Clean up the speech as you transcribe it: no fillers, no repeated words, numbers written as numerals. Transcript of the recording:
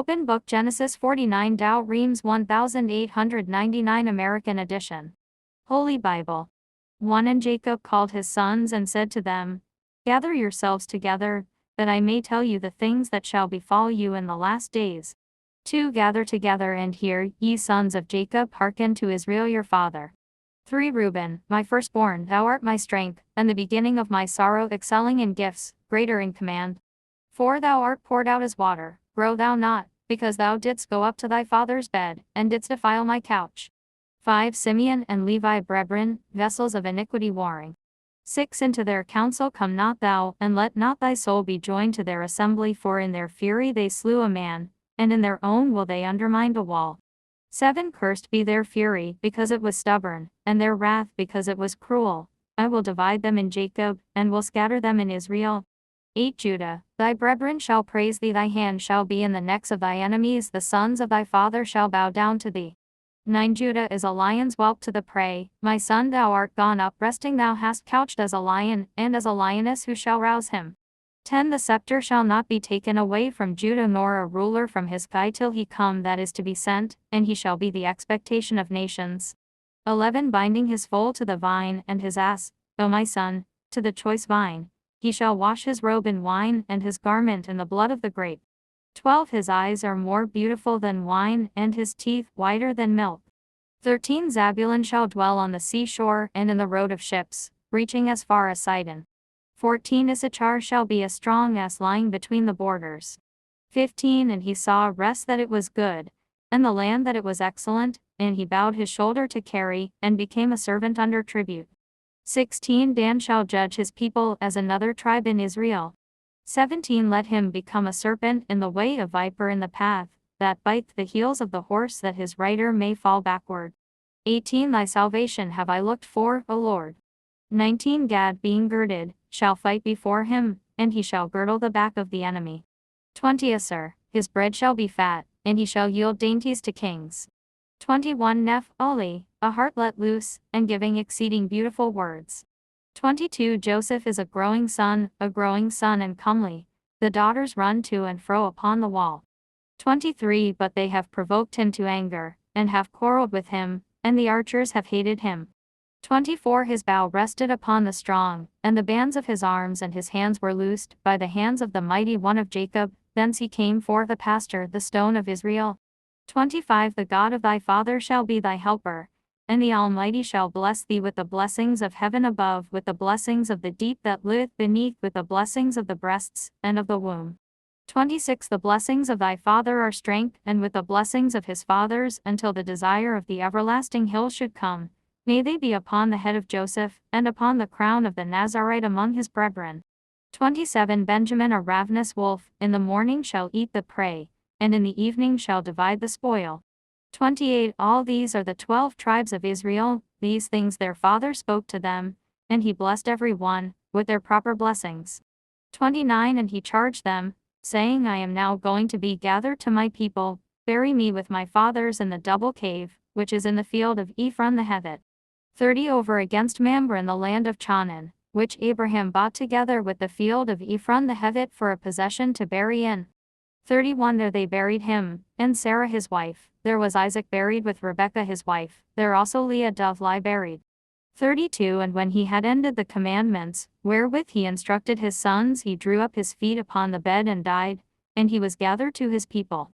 Open Book Genesis 49 Dow Reams 1899 American Edition. Holy Bible. 1 And Jacob called his sons and said to them, Gather yourselves together, that I may tell you the things that shall befall you in the last days. 2 Gather together and hear, ye sons of Jacob, hearken to Israel your father. 3 Reuben, my firstborn, thou art my strength, and the beginning of my sorrow, excelling in gifts, greater in command. 4 Thou art poured out as water, grow thou not, because thou didst go up to thy father's bed, and didst defile my couch. 5 Simeon and Levi brethren, vessels of iniquity warring. 6 Into their council come not thou, and let not thy soul be joined to their assembly, for in their fury they slew a man, and in their own will they undermine a wall. 7 Cursed be their fury, because it was stubborn, and their wrath, because it was cruel. I will divide them in Jacob, and will scatter them in Israel. 8 Judah, thy brethren shall praise thee, thy hand shall be in the necks of thy enemies, the sons of thy father shall bow down to thee. 9 Judah is a lion's whelp to the prey, my son thou art gone up resting, thou hast couched as a lion, and as a lioness who shall rouse him. 10 The scepter shall not be taken away from Judah, nor a ruler from his thigh till he come that is to be sent, and he shall be the expectation of nations. 11 Binding his foal to the vine, and his ass, O my son, to the choice vine. He shall wash his robe in wine, and his garment in the blood of the grape. 12 His eyes are more beautiful than wine, and his teeth whiter than milk. 13 Zabulon shall dwell on the seashore, and in the road of ships, reaching as far as Sidon. 14 Issachar shall be a strong ass lying between the borders. 15 And he saw rest that it was good, and the land that it was excellent, and he bowed his shoulder to carry, and became a servant under tribute. 16 Dan shall judge his people as another tribe in Israel. 17 Let him become a serpent in the way, a viper in the path, that biteth the heels of the horse, that his rider may fall backward. 18 Thy salvation have I looked for, O Lord. 19 Gad being girded, shall fight before him, and he shall girdle the back of the enemy. 20 Asher, his bread shall be fat, and he shall yield dainties to kings. 21 Neph-Oli, a heart let loose, and giving exceeding beautiful words. 22 Joseph is a growing son and comely, the daughters run to and fro upon the wall. 23 But they have provoked him to anger, and have quarreled with him, and the archers have hated him. 24 His bow rested upon the strong, and the bands of his arms and his hands were loosed, by the hands of the mighty one of Jacob, thence he came forth a pastor, the stone of Israel. 25 The God of thy father shall be thy helper, and the Almighty shall bless thee with the blessings of heaven above, with the blessings of the deep that liveth beneath, with the blessings of the breasts, and of the womb. 26 The blessings of thy father are strength, and with the blessings of his fathers, until the desire of the everlasting hill should come. May they be upon the head of Joseph, and upon the crown of the Nazarite among his brethren. 27 Benjamin a ravenous wolf, in the morning shall eat the prey, and in the evening shall divide the spoil. 28 All these are the 12 tribes of Israel, these things their father spoke to them, and he blessed every one, with their proper blessings. 29 And he charged them, saying, I am now going to be gathered to my people, bury me with my fathers in the double cave, which is in the field of Ephron the Hethite. 30 Over against Mamre in the land of Chanaan, which Abraham bought together with the field of Ephron the Hethite for a possession to bury in. 31 There they buried him, and Sarah his wife, there was Isaac buried with Rebekah his wife, there also Leah doth lie buried. 32 And when he had ended the commandments, wherewith he instructed his sons, he drew up his feet upon the bed and died, and he was gathered to his people.